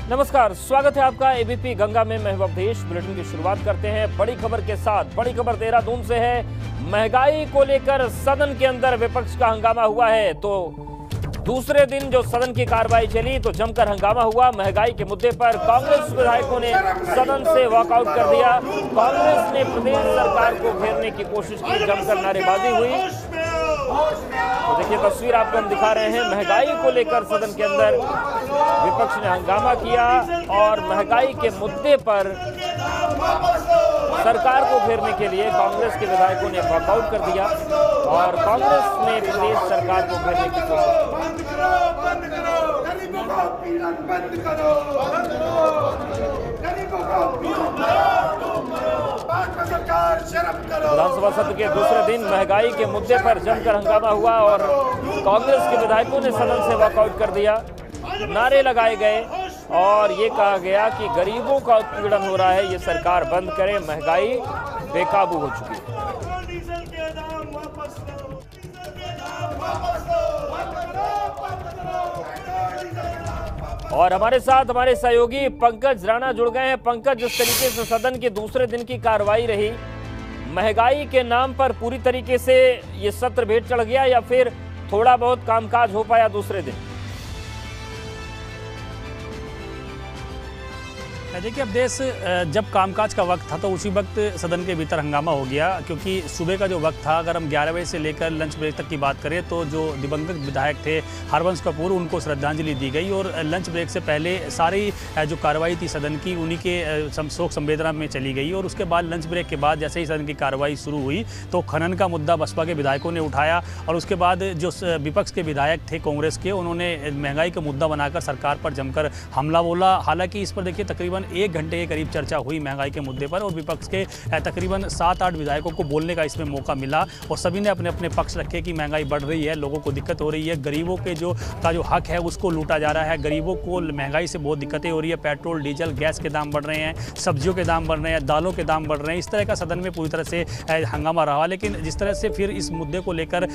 नमस्कार, स्वागत है आपका एबीपी गंगा में। मैं अवधेश। बुलेटिन की शुरुआत करते हैं बड़ी खबर के साथ। बड़ी खबर देहरादून से है। महंगाई को लेकर सदन के अंदर विपक्ष का हंगामा हुआ है। तो दूसरे दिन जो सदन की कार्रवाई चली तो जमकर हंगामा हुआ। महंगाई के मुद्दे पर कांग्रेस विधायकों ने सदन से वॉकआउट कर दिया। कांग्रेस ने प्रदेश सरकार को घेरने की कोशिश की, जमकर नारेबाजी हुई। तो देखिए तस्वीर आपको हम दिखा रहे हैं। महंगाई को लेकर सदन के अंदर विपक्ष ने हंगामा किया और महंगाई के मुद्दे पर सरकार को घेरने के लिए कांग्रेस के विधायकों ने वॉकआउट कर दिया और कांग्रेस ने प्रदेश सरकार को घेरने की कोशिश विधानसभा सत्र के दूसरे दिन महंगाई के मुद्दे पर जमकर हंगामा हुआ और कांग्रेस के विधायकों ने सदन से वॉकआउट कर दिया। नारे लगाए गए और ये कहा गया कि गरीबों का उत्पीड़न हो रहा है, ये सरकार बंद करे, महंगाई बेकाबू हो चुकी है। और हमारे साथ हमारे सहयोगी पंकज राणा जुड़ गए हैं। पंकज, जिस तरीके से सदन के दूसरे दिन की कार्रवाई रही, महंगाई के नाम पर पूरी तरीके से ये सत्र भेंट चढ़ गया या फिर थोड़ा बहुत कामकाज हो पाया दूसरे दिन? देखिए, अब देश जब कामकाज का वक्त था तो उसी वक्त सदन के भीतर हंगामा हो गया, क्योंकि सुबह का जो वक्त था, अगर हम 11 बजे से लेकर लंच ब्रेक तक की बात करें तो जो दिवंगत विधायक थे हरवंश कपूर, उनको श्रद्धांजलि दी गई और लंच ब्रेक से पहले सारी जो कार्रवाई थी सदन की उन्हीं के शोक संवेदना में चली गई। और उसके बाद लंच ब्रेक के बाद जैसे ही सदन की कार्रवाई शुरू हुई तो खनन का मुद्दा बसपा के विधायकों ने उठाया और उसके बाद जो विपक्ष के विधायक थे कांग्रेस के, उन्होंने महंगाई का मुद्दा बनाकर सरकार पर जमकर हमला बोला। हालांकि इस पर देखिए तकरीबन 1 घंटे के करीब चर्चा हुई महंगाई के मुद्दे पर और विपक्ष के तकरीबन 7-8 विधायकों को बोलने का इसमें मौका मिला और सभी ने अपने अपने पक्ष रखे कि महंगाई बढ़ रही है, लोगों को दिक्कत हो रही है, गरीबों के जो हक है उसको लूटा जा रहा है, गरीबों को महंगाई से बहुत दिक्कतें हो रही है, पेट्रोल डीजल गैस के दाम बढ़ रहे हैं, सब्जियों के दाम बढ़ रहे हैं, दालों के दाम बढ़ रहे हैं। इस तरह का सदन में पूरी तरह से हंगामा रहा। लेकिन जिस तरह से फिर इस मुद्दे को लेकर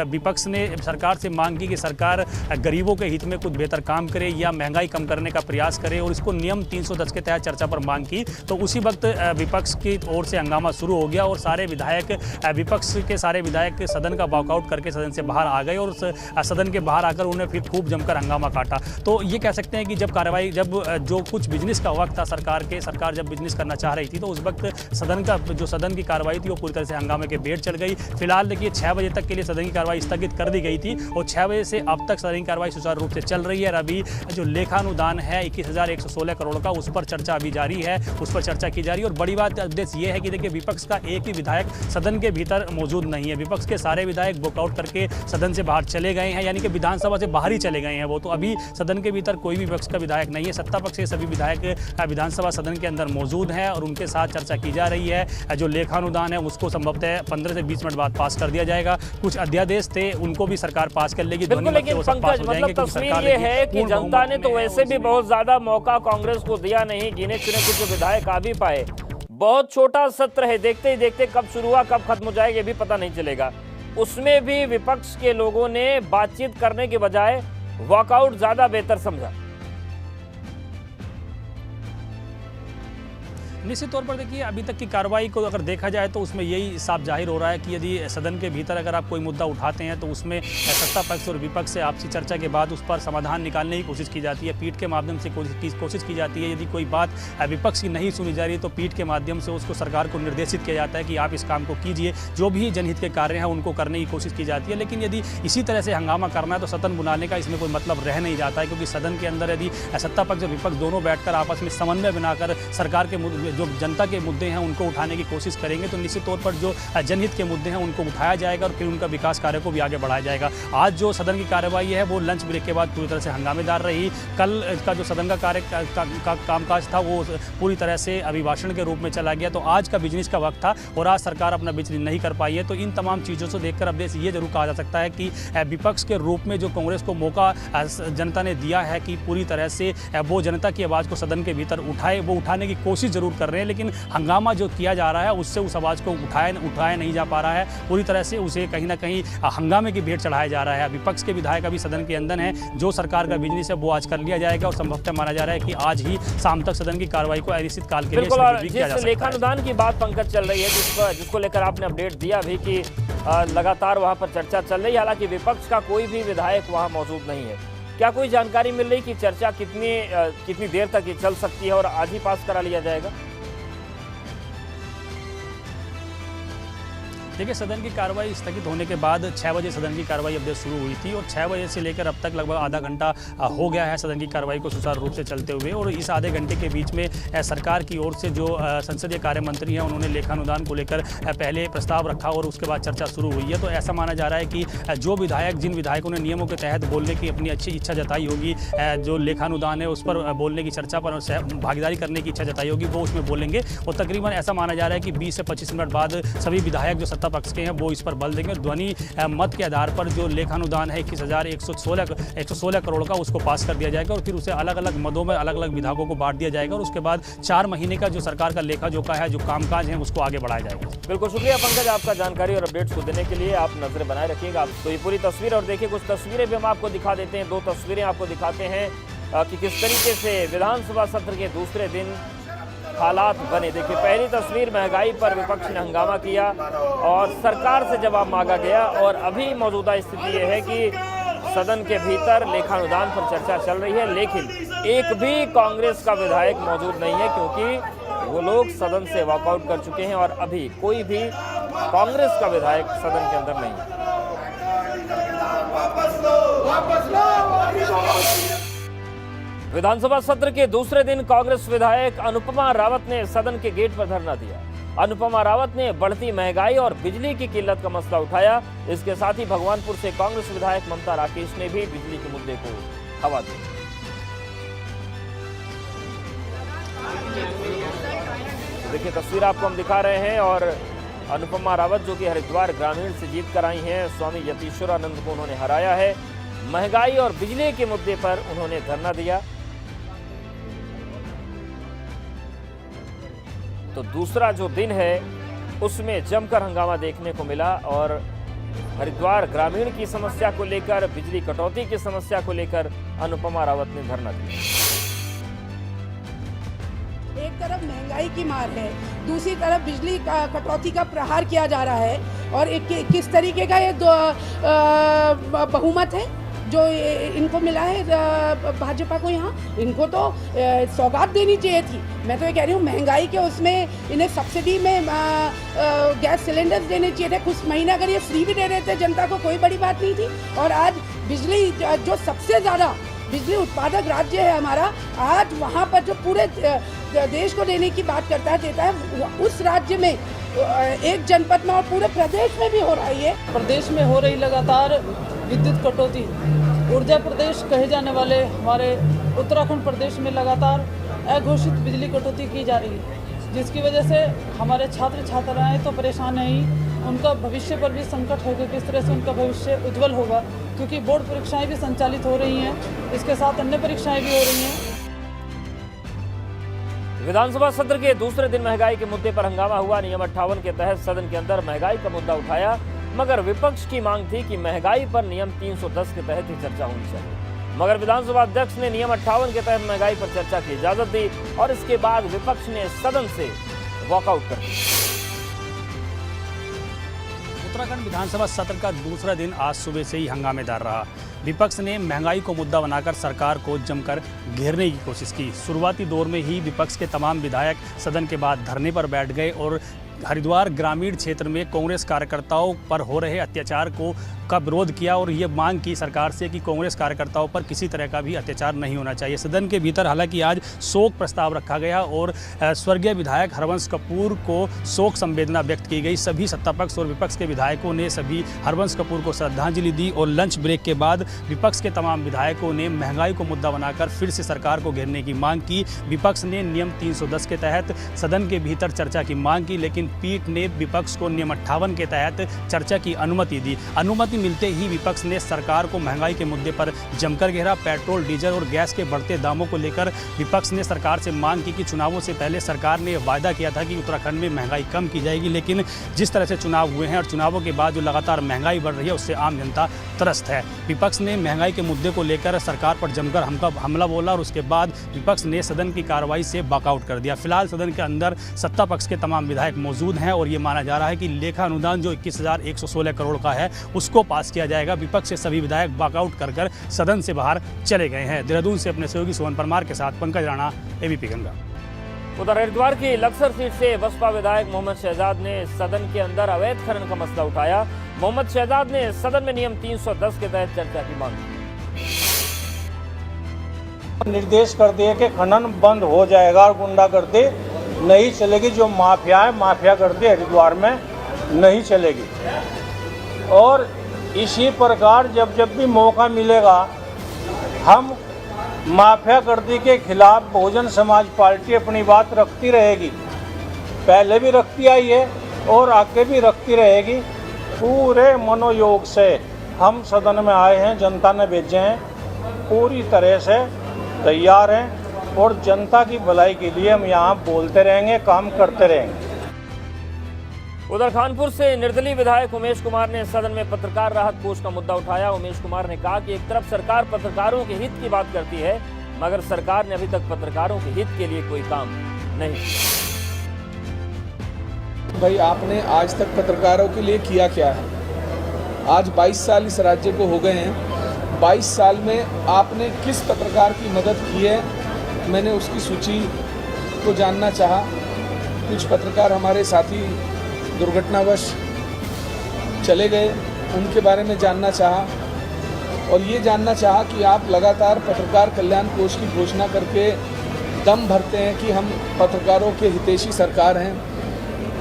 विपक्ष ने सरकार से मांग की कि सरकार गरीबों के हित में कुछ बेहतर काम करे या महंगाई कम करने का प्रयास करे और इसको नियम 310 के तहत चर्चा पर मांग की, तो उसी वक्त विपक्ष की ओर से हंगामा शुरू हो गया और सारे विधायक विपक्ष के सारे विधायक सदन का वॉकआउट करके सदन से बाहर आ गए और सदन के बाहर आकर उन्होंने फिर खूब जमकर हंगामा काटा। तो ये कह सकते हैं कि जब जो कुछ बिजनेस का वक्त था सरकार जब बिजनेस करना चाह रही थी तो उस वक्त सदन की कार्रवाई थी वो पूरी तरह से हंगामे के भेंट चढ़ गई। फिलहाल देखिए 6 बजे तक के लिए सदन की कार्रवाई स्थगित कर दी गई थी और 6 बजे से अब तक सदन की कार्रवाई सुचारू रूप से चल रही है। अभी जो लेखानुदान है 21,116 करोड़ का, उस पर चर्चा अभी जारी है, उस पर चर्चा की जा रही है। और बड़ी बात उद्देश्य ये है कि देखिए विपक्ष का एक भी विधायक सदन के भीतर मौजूद नहीं है। विपक्ष के सारे विधायक वॉकआउट करके सदन से बाहर चले गए हैं, यानी कि विधानसभा से बाहर ही चले गए हैं वो। तो अभी सदन के भीतर कोई भी विपक्ष का विधायक नहीं है। सत्ता पक्ष के सभी विधायक विधानसभा सदन के अंदर मौजूद हैं और उनके साथ चर्चा की जा रही है। जो लेखानुदान है उसको संभवतः 15 से 20 मिनट बाद पास कर दिया जाएगा। कुछ अध्यादेश थे उनको भी सरकार पास कर लेगी। लेकिन पंकज, मतलब तस्वीर ये है कि जनता ने तो वैसे भी बहुत ज्यादा मौका कांग्रेस को दिया नहीं, गिने चुने कुछ विधायक आ भी पाए। बहुत छोटा सत्र है, देखते ही देखते कब शुरू हुआ कब खत्म हो जाएगा ये भी पता नहीं चलेगा। उसमें भी विपक्ष के लोगों ने बातचीत करने के बजाय वॉकआउट ज्यादा बेहतर समझा। निश्चित तौर पर देखिए अभी तक की कार्रवाई को अगर देखा जाए तो उसमें यही साफ जाहिर हो रहा है कि यदि सदन के भीतर अगर आप कोई मुद्दा उठाते हैं तो उसमें सत्ता पक्ष और विपक्ष से आपसी चर्चा के बाद उस पर समाधान निकालने की कोशिश की जाती है, पीठ के माध्यम से कोशिश की जाती है। यदि कोई बात विपक्ष की नहीं सुनी जा रही तो पीठ के माध्यम से उसको सरकार को निर्देशित किया जाता है कि आप इस काम को कीजिए, जो भी जनहित के कार्य हैं उनको करने की कोशिश की जाती है। लेकिन यदि इसी तरह से हंगामा करना है तो सदन बुलाने का इसमें कोई मतलब रह नहीं जाता है, क्योंकि सदन के अंदर यदि सत्ता पक्ष और विपक्ष दोनों बैठकर आपस में समन्वय बनाकर सरकार के जो जनता के मुद्दे हैं उनको उठाने की कोशिश करेंगे तो निश्चित तौर पर जो जनहित के मुद्दे हैं उनको उठाया जाएगा और फिर उनका विकास कार्य को भी आगे बढ़ाया जाएगा। आज जो सदन की कार्रवाई है वो लंच ब्रेक के बाद पूरी तरह से हंगामेदार रही। कल का जो सदन का कामकाज था वो पूरी तरह से अभिभाषण के रूप में चला गया। तो आज का बिजनेस का वक्त था और आज सरकार अपना बिजनेस नहीं कर पाई है। तो इन तमाम चीज़ों से देखकर अब देश ये जरूर कहा जा सकता है कि विपक्ष के रूप में जो कांग्रेस को मौका जनता ने दिया है कि पूरी तरह से वो जनता की आवाज़ को सदन के भीतर उठाए, वो उठाने की कोशिश जरूर कर रहे हैं, लेकिन हंगामा जो किया जा रहा है उससे उस आवाज़ को उठाया नहीं जा पा रहा है। पूरी तरह से उसे कहीं ना कहीं हंगामे की भेंट चढ़ाया जा रहा है। विपक्ष के विधायक अभी सदन के अंदर हैं। जो सरकार का बिजनेस है वो आज कर लिया जाएगा और संभवतः माना जा रहा है कि आज ही शाम तक सदन की कार्रवाई को अनिश्चित काल के लिए स्थगित भी किया जा सकता है। लेखानुदान की बात पंकज चल रही है, जिसको लेकर आपने अपडेट दिया भी कि लगातार वहां पर चर्चा चल रही है, हालांकि विपक्ष का कोई भी विधायक वहां मौजूद नहीं है। क्या कोई जानकारी मिल रही कि चर्चा कितनी देर तक ये चल सकती है और आज ही पास करा लिया जाएगा? देखिए, सदन की कार्रवाई स्थगित होने के बाद 6 बजे सदन की कार्रवाई अब शुरू हुई थी और 6 बजे से लेकर अब तक लगभग आधा घंटा हो गया है सदन की कार्रवाई को सुचारू रूप से चलते हुए। और इस आधे घंटे के बीच में सरकार की ओर से जो संसदीय कार्य मंत्री हैं उन्होंने लेखानुदान को लेकर पहले प्रस्ताव रखा और उसके बाद चर्चा शुरू हुई है। तो ऐसा माना जा रहा है कि जिन विधायकों ने नियमों के तहत बोलने की अपनी अच्छी इच्छा जताई होगी, जो लेखानुदान है उस पर बोलने की चर्चा पर भागीदारी करने की इच्छा जताई होगी, वो उसमें बोलेंगे। और तकरीबन ऐसा माना जा रहा है कि 20 से 25 मिनट बाद सभी विधायक जो पक्ष के हैं वो इस पर बल देंगे। ध्वनि मत के आधार पर जो लेखानुदान है 21,116 करोड़ का, उसको पास कर दिया जाएगा और फिर उसे अलग अलग मदों में अलग अलग विभागों को बांट दिया जाएगा और उसके बाद 4 महीने का जो सरकार का लेखा जोखा है, जो कामकाज है, उसको आगे बढ़ाया जाएगा। बिल्कुल शुक्रिया पंकज आपका जानकारी और अपडेट्स को देने के लिए। आप नजर बनाए रखिएगा। तो ये पूरी तस्वीर और देखिए, कुछ तस्वीरें भी हम आपको दिखा देते हैं। 2 तस्वीरें आपको दिखाते हैं कि किस तरीके से विधानसभा सत्र के दूसरे दिन हालात बने। देखिए, पहली तस्वीर, महंगाई पर विपक्ष ने हंगामा किया और सरकार से जवाब मांगा गया। और अभी मौजूदा स्थिति यह है कि सदन के भीतर लेखानुदान पर चर्चा चल रही है, लेकिन एक भी कांग्रेस का विधायक मौजूद नहीं है क्योंकि वो लोग सदन से वॉकआउट कर चुके हैं और अभी कोई भी कांग्रेस का विधायक सदन के अंदर नहीं है। विधानसभा सत्र के दूसरे दिन कांग्रेस विधायक अनुपमा रावत ने सदन के गेट पर धरना दिया। अनुपमा रावत ने बढ़ती महंगाई और बिजली की किल्लत का मसला उठाया। इसके साथ ही भगवानपुर से कांग्रेस विधायक ममता राकेश ने भी बिजली के मुद्दे को हवा दी। देखिए, तस्वीर आपको हम दिखा रहे हैं और अनुपमा रावत जो कि हरिद्वार ग्रामीण से जीत कर आई हैं, स्वामी यतीश्वरानंद को उन्होंने हराया है। महंगाई और बिजली के मुद्दे पर उन्होंने धरना दिया। तो दूसरा जो दिन है उसमें जमकर हंगामा देखने को मिला और हरिद्वार ग्रामीण की समस्या को लेकर, बिजली कटौती की समस्या को लेकर अनुपमा रावत ने धरना दिया। एक तरफ महंगाई की मार है, दूसरी तरफ बिजली का कटौती का प्रहार किया जा रहा है और किस तरीके का ये बहुमत है जो इनको मिला है भाजपा को। यहाँ इनको तो सौगात देनी चाहिए थी। मैं तो ये कह रही हूँ, महंगाई के उसमें इन्हें सब्सिडी में गैस सिलेंडर्स देने चाहिए थे। कुछ महीने अगर ये फ्री भी दे रहे थे जनता को, कोई बड़ी बात नहीं थी। और आज बिजली जो सबसे ज़्यादा बिजली उत्पादक राज्य है हमारा, आज वहाँ पर जो पूरे देश को देने की बात देता है, उस राज्य में एक जनपद में और पूरे प्रदेश में भी हो रही है। प्रदेश में हो रही लगातार विद्युत कटौती, ऊर्जा प्रदेश कहे जाने वाले हमारे उत्तराखंड प्रदेश में लगातार अघोषित बिजली कटौती की जा रही है, जिसकी वजह से हमारे छात्र छात्राएं तो परेशान हैं ही, उनका भविष्य पर भी संकट है कि किस तरह से उनका भविष्य उज्जवल होगा, क्योंकि बोर्ड परीक्षाएं भी संचालित हो रही हैं, इसके साथ अन्य परीक्षाएं भी हो रही हैं। विधानसभा सत्र के दूसरे दिन महंगाई के मुद्दे पर हंगामा हुआ। नियम 58 के तहत सदन के अंदर महंगाई का मुद्दा उठाया, मगर विपक्ष की मांग थी कि महंगाई पर नियम 310 के तहत ही चर्चा होनी चाहिए। मगर विधानसभा अध्यक्ष ने नियम 58 के तहत महंगाई पर चर्चा की इजाजत दी और इसके बाद विपक्ष ने सदन से वॉकआउट कर दिया। उत्तराखंड विधानसभा सत्र का दूसरा दिन आज सुबह से ही हंगामेदार रहा। विपक्ष ने महंगाई को मुद्दा बनाकर सरकार को जमकर घेरने की कोशिश की। शुरुआती दौर में ही विपक्ष के तमाम विधायक सदन के बाद धरने पर बैठ गए और हरिद्वार ग्रामीण क्षेत्र में कांग्रेस कार्यकर्ताओं पर हो रहे अत्याचार का विरोध किया और ये मांग की सरकार से कि कांग्रेस कार्यकर्ताओं पर किसी तरह का भी अत्याचार नहीं होना चाहिए। सदन के भीतर हालांकि आज शोक प्रस्ताव रखा गया और स्वर्गीय विधायक हरवंश कपूर को शोक संवेदना व्यक्त की गई। सभी सत्तापक्ष और विपक्ष के विधायकों ने सभी हरवंश कपूर को श्रद्धांजलि दी और लंच ब्रेक के बाद विपक्ष के तमाम विधायकों ने महंगाई को मुद्दा बनाकर फिर से सरकार को घेरने की मांग की। विपक्ष ने नियम 310 के तहत सदन के भीतर चर्चा की मांग की, लेकिन पीठ ने विपक्ष को नियम 58 के तहत चर्चा की अनुमति दी। अनुमति मिलते ही विपक्ष ने सरकार को महंगाई के मुद्दे पर जमकर घेरा। पेट्रोल, डीजल और गैस के बढ़ते दामों को लेकर विपक्ष ने सरकार से मांग की कि चुनावों से पहले सरकार ने वायदा किया था कि उत्तराखंड में महंगाई कम की जाएगी, लेकिन जिस तरह से चुनाव हुए हैं और चुनावों के बाद जो लगातार महंगाई बढ़ रही है उससे आम जनता त्रस्त है। विपक्ष ने महंगाई के मुद्दे को लेकर सरकार पर जमकर हमला बोला और उसके बाद विपक्ष ने सदन की कार्रवाई से वॉकआउट कर दिया। फिलहाल सदन के अंदर सत्ता पक्ष के तमाम विधायक मौजूद हैं और ये माना जा रहा है कि लेखा अनुदान जो 21,116 करोड़ का है उसको पास किया जाएगा। विपक्ष से सभी विधायक वॉकआउट कर सदन से बाहर चले गए हैं। देहरादून से अपने सहयोगी सोहन परमार के साथ पंकज राणा, एबीपी गंगा। उधर हरिद्वार की लक्सर सीट से बसपा विधायक मोहम्मद शहजाद ने सदन के अंदर अवैध खनन का मसला उठाया। मोहम्मद शहजाद ने सदन में नियम 310 के तहत चर्चा की मांग की। निर्देश कर दिए कि खनन बंद हो जाएगा और गुंडागर्दी नहीं चलेगी। जो माफिया है, माफियागर्दी हरिद्वार में नहीं चलेगी। और इसी प्रकार जब जब भी मौका मिलेगा हम माफियागर्दी के खिलाफ बहुजन समाज पार्टी अपनी बात रखती रहेगी। पहले भी रखती आई है और आगे भी रखती रहेगी। पूरे मनोयोग से हम सदन में आए हैं, जनता ने भेजे हैं, पूरी तरह से तैयार हैं और जनता की भलाई के लिए हम यहाँ बोलते रहेंगे, काम करते रहेंगे। उधर कानपुर से निर्दलीय विधायक उमेश कुमार ने सदन में पत्रकार राहत कोष का मुद्दा उठाया। उमेश कुमार ने कहा कि एक तरफ सरकार पत्रकारों के हित की बात करती है, मगर सरकार ने अभी तक पत्रकारों के हित के लिए कोई काम नहीं किया। भाई आपने आज तक पत्रकारों के लिए किया क्या है? आज 22 साल इस राज्य को हो गए हैं। 22 साल में आपने किस पत्रकार की मदद की है? मैंने उसकी सूची को जानना चाहा। कुछ पत्रकार हमारे साथी दुर्घटनावश चले गए, उनके बारे में जानना चाहा और ये जानना चाहा कि आप लगातार पत्रकार कल्याण कोष की घोषणा करके दम भरते हैं कि हम पत्रकारों के हितैषी सरकार हैं।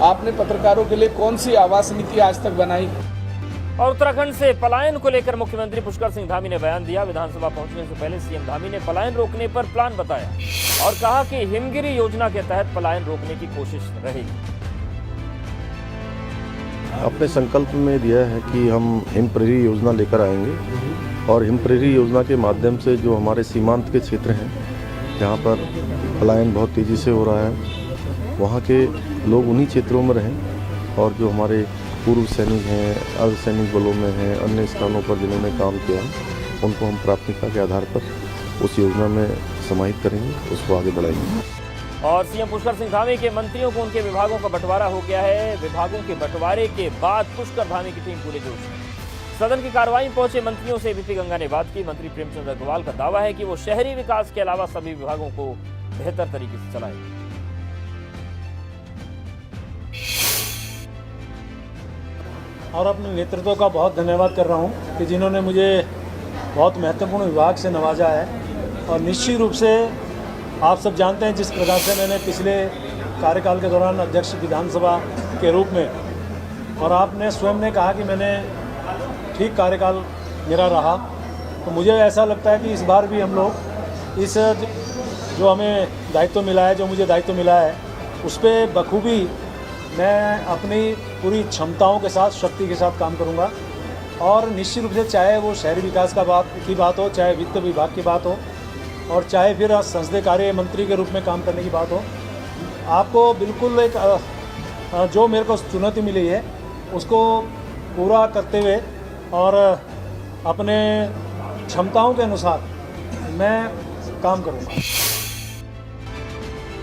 आपने पत्रकारों के लिए कौन सी आवास नीति आज तक बनाई? और उत्तराखंड से पलायन को लेकर मुख्यमंत्री पुष्कर सिंह धामी ने बयान दिया। विधानसभा पहुंचने से पहले सीएम धामी ने पलायन रोकने पर प्लान बताया और कहा कि हिमगिरी योजना के तहत पलायन रोकने की कोशिश रहेगी। अपने संकल्प में दिया है कि हम हिमप्रहरी योजना लेकर आएंगे और हिमप्रहरी योजना के माध्यम से जो हमारे सीमांत के क्षेत्र हैं जहाँ पर पलायन बहुत तेज़ी से हो रहा है, वहाँ के लोग उन्हीं क्षेत्रों में रहें और जो हमारे पूर्व सैनिक हैं, अर्धसैनिक बलों में हैं, अन्य स्थानों पर जिन्होंने काम किया उनको हम प्राथमिकता के आधार पर उस योजना में समाहित करेंगे, उसको आगे बढ़ाएंगे। और सीएम पुष्कर सिंह धामी के मंत्रियों को उनके विभागों का बंटवारा हो गया है। विभागों के बंटवारे के बाद पुष्कर धामी की टीम पूरे जोश में सदन की कार्रवाई में पहुंचे मंत्रियों से एबीपी गंगा ने बात की। मंत्री प्रेमचंद अग्रवाल का दावा है कि वो शहरी विकास के अलावा सभी विभागों को बेहतर तरीके से चलाएंगे। और अपने नेतृत्व का बहुत धन्यवाद कर रहा हूं कि जिन्होंने मुझे बहुत महत्वपूर्ण विभाग से नवाजा है। और निश्चित रूप से आप सब जानते हैं जिस प्रकार से मैंने पिछले कार्यकाल के दौरान अध्यक्ष विधानसभा के रूप में, और आपने स्वयं ने कहा कि मैंने ठीक कार्यकाल मेरा रहा, तो मुझे ऐसा लगता है कि इस बार भी हम लोग इस जो हमें दायित्व मिला है, जो मुझे दायित्व मिला है, उस पर बखूबी मैं अपनी पूरी क्षमताओं के साथ, शक्ति के साथ काम करूंगा। और निश्चित रूप से चाहे वो शहरी विकास की बात हो, चाहे वित्त विभाग की बात हो, और चाहे फिर संसदीय कार्य मंत्री के रूप में काम करने की बात हो, आपको बिल्कुल एक जो मेरे को चुनौती मिली है उसको पूरा करते हुए और अपने क्षमताओं के अनुसार मैं काम करूंगा।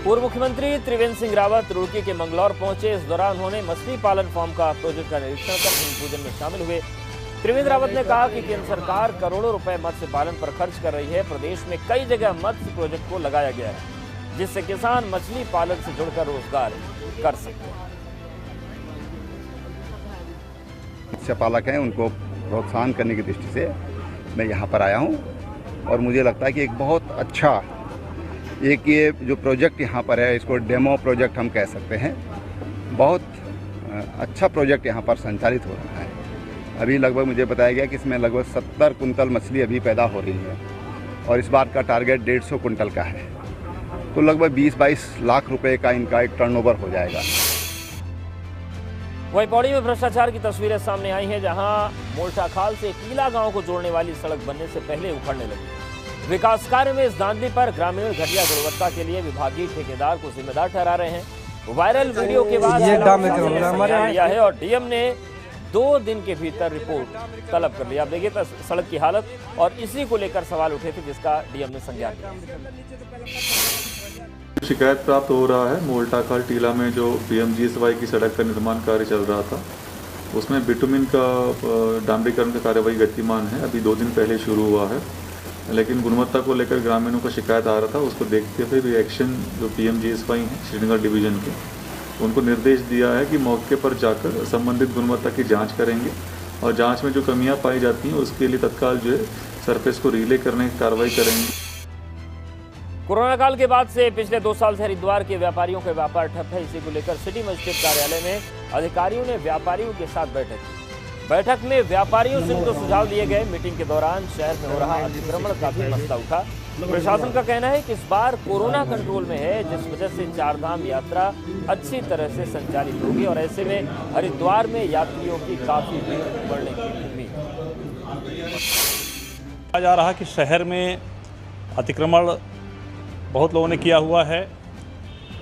पूर्व मुख्यमंत्री त्रिवेंद्र सिंह रावत रुड़की के मंगलौर पहुंचे। इस दौरान उन्होंने मछली पालन फार्म का प्रोजेक्ट का निरीक्षण कर भूमि पूजन में शामिल हुए। त्रिवेंद्र रावत ने कहा कि केंद्र सरकार करोड़ों रुपए मत्स्य पालन पर खर्च कर रही है। प्रदेश में कई जगह मत्स्य प्रोजेक्ट को लगाया गया है जिससे किसान मछली पालन से जुड़कर रोजगार कर सकते हैं। मत्स्य पालक हैं, उनको प्रोत्साहन करने की दृष्टि से मैं यहाँ पर आया हूँ और मुझे लगता है कि एक बहुत अच्छा ये जो प्रोजेक्ट यहाँ पर है, इसको डेमो प्रोजेक्ट हम कह सकते हैं। बहुत अच्छा प्रोजेक्ट यहाँ पर संचालित हो रहा है। अभी लगभग मुझे बताया गया कि इसमें लगभग 70 कुंतल मछली अभी पैदा हो रही है और इस बार का टारगेट 150 कुंतल का है, तो लगभग 20-22 लाख रुपए का इनका एक टर्नओवर हो जाएगा। वहीं पौड़ी में भ्रष्टाचार की तस्वीरें सामने आई हैं, जहां मोल्टाखाल से कीला गांव को जोड़ने वाली सड़क बनने से पहले उखड़ने लगी। विकास कार्य में इस धांधली पर ग्रामीण घटिया गुणवत्ता के लिए विभागीय ठेकेदार को जिम्मेदार ठहरा रहे हैं। वायरल वीडियो के बाद लिया है और डीएम ने 2 दिन के भीतर रिपोर्ट तलब कर लिया। आप देखिए सड़क की हालत, और इसी को लेकर सवाल उठे थे, जिसका डीएम ने संज्ञान लिया। शिकायत प्राप्त हो रहा है मोल्टाखाल टीला में जो पीएमजीएसवाई की सड़क का निर्माण कार्य चल रहा था, उसमें बिटुमिन का डामरीकरण का कार्यवाही गतिमान है। अभी 2 दिन पहले शुरू हुआ है, लेकिन गुणवत्ता को लेकर ग्रामीणों का शिकायत आ रहा था। उसको देखते हुए भी एक्शन जो पीएमजीएसवाई हैं श्रीनगर डिवीजन के, उनको निर्देश दिया है कि मौके पर जाकर संबंधित गुणवत्ता की जाँच करेंगे और जाँच में जो कमियाँ पाई जाती हैं उसके लिए तत्काल जो है सरफेस को रिले करने की कार्रवाई करेंगे। कोरोना काल के बाद से पिछले 2 साल से हरिद्वार के व्यापारियों का व्यापार ठप है। इसी को लेकर सिटी मजिस्ट्रेट कार्यालय में अधिकारियों ने व्यापारियों के साथ बैठक की। बैठक में व्यापारियों से उनको सुझाव दिए गए। मीटिंग के दौरान शहर में हो रहा अतिक्रमण का भी मसला उठा। प्रशासन का कहना है कि इस बार कोरोना कंट्रोल में है, जिस वजह से 4 धाम यात्रा अच्छी तरह से संचालित होगी और ऐसे में हरिद्वार में यात्रियों की काफी भीड़ बढ़ने की उम्मीद कहा जा रहा कि शहर में अतिक्रमण बहुत लोगों ने किया हुआ है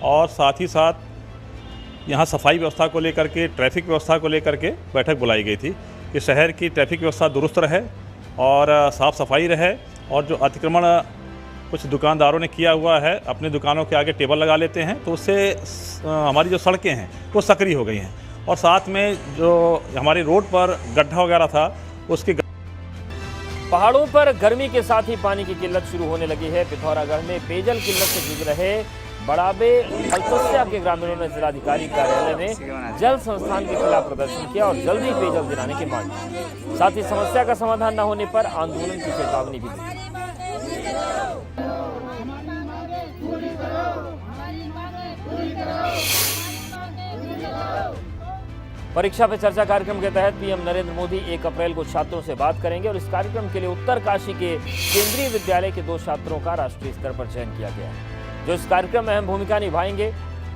और साथ ही साथ यहाँ सफाई व्यवस्था को लेकर के, ट्रैफिक व्यवस्था को लेकर के बैठक बुलाई गई थी कि शहर की ट्रैफिक व्यवस्था दुरुस्त रहे और साफ़ सफाई रहे। और जो अतिक्रमण कुछ दुकानदारों ने किया हुआ है, अपने दुकानों के आगे टेबल लगा लेते हैं, तो उससे हमारी जो सड़कें हैं वो सक्रिय हो गई हैं। और साथ में जो हमारी रोड पर गड्ढा वगैरह था उसके पहाड़ों पर गर्मी के साथ ही पानी की किल्लत शुरू होने लगी है। पिथौरागढ़ में पेयजल किल्लत से जूझ रहे बड़ाबे हल्सस्या के ग्रामीणों ने जिलाधिकारी कार्यालय में जल संस्थान के खिलाफ प्रदर्शन किया और जल्दी पेयजल दिलाने की मांग की। साथ ही समस्या का समाधान न होने पर आंदोलन की चेतावनी भी दी। परीक्षा पे चर्चा कार्यक्रम के तहत पीएम नरेंद्र मोदी 1 अप्रैल को छात्रों से बात करेंगे और इस कार्यक्रम के लिए उत्तरकाशी के केंद्रीय विद्यालय के 2 छात्रों का राष्ट्रीय स्तर पर चयन किया गया है, जो इस कार्यक्रम में अहम भूमिका निभाएंगे।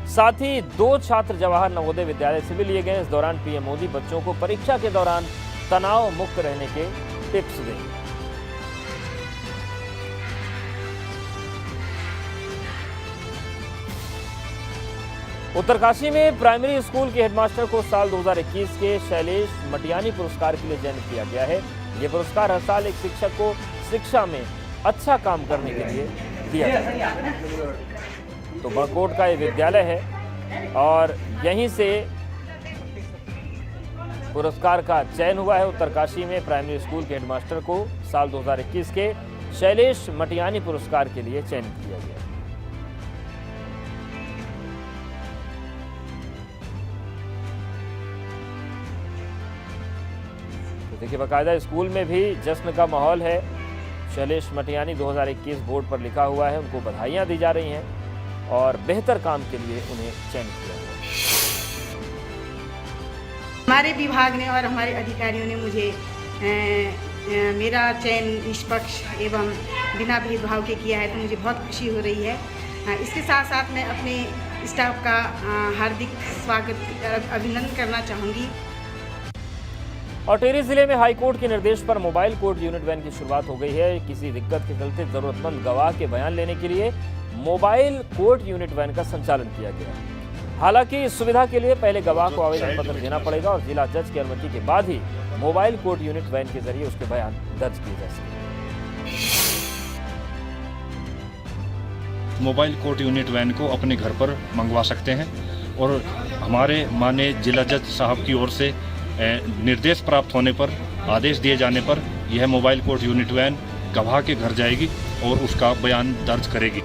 साथ ही 2 छात्र जवाहर नवोदय विद्यालय से भी लिए गए। इस दौरान पीएम मोदी बच्चों को परीक्षा के दौरान तनाव मुक्त रहने के टिप्स देंगे। उत्तरकाशी में प्राइमरी स्कूल के हेडमास्टर को साल 2021 के शैलेश मटियानी पुरस्कार के लिए चयनित किया गया है। ये पुरस्कार हर साल एक शिक्षक को शिक्षा में अच्छा काम करने के लिए दिया जाता है। तो बड़कोट का ये विद्यालय है और यहीं से पुरस्कार का चयन हुआ है। उत्तरकाशी में प्राइमरी स्कूल के हेडमास्टर को साल 2021 के शैलेश मटियानी पुरस्कार के लिए चयनित किया गया। देखिए, बाकायदा स्कूल में भी जश्न का माहौल है। शैलेश मटियानी 2021 बोर्ड पर लिखा हुआ है, उनको बधाइयां दी जा रही हैं और बेहतर काम के लिए उन्हें चयनित किया गया। हमारे विभाग ने और हमारे अधिकारियों ने मुझे मेरा चयन निष्पक्ष एवं बिना भेदभाव के किया है, तो मुझे बहुत खुशी हो रही है। इसके साथ साथ मैं अपने स्टाफ का हार्दिक स्वागत अभिनंदन करना चाहूँगी। और टिहरी जिले में हाईकोर्ट के निर्देश पर मोबाइल कोर्ट यूनिट वैन की शुरुआत हो गई है। किसी दिक्कत के चलते जरूरतमंद गवाह के बयान लेने के लिए मोबाइल कोर्ट यूनिट वैन का संचालन किया गया है। हालांकि इस सुविधा के लिए पहले गवाह को आवेदन पत्र देना पड़ेगा और जिला जज की अनुमति के बाद ही मोबाइल कोर्ट यूनिट वैन के जरिए उसके बयान दर्ज किए जा सकेंगे। मोबाइल कोर्ट यूनिट वैन को अपने घर पर मंगवा सकते हैं और हमारे माननीय जिला जज साहब की ओर से निर्देश प्राप्त होने पर, आदेश दिए जाने पर यह मोबाइल कोर्ट यूनिट वैन गवाह के घर जाएगी और उसका बयान दर्ज करेगी।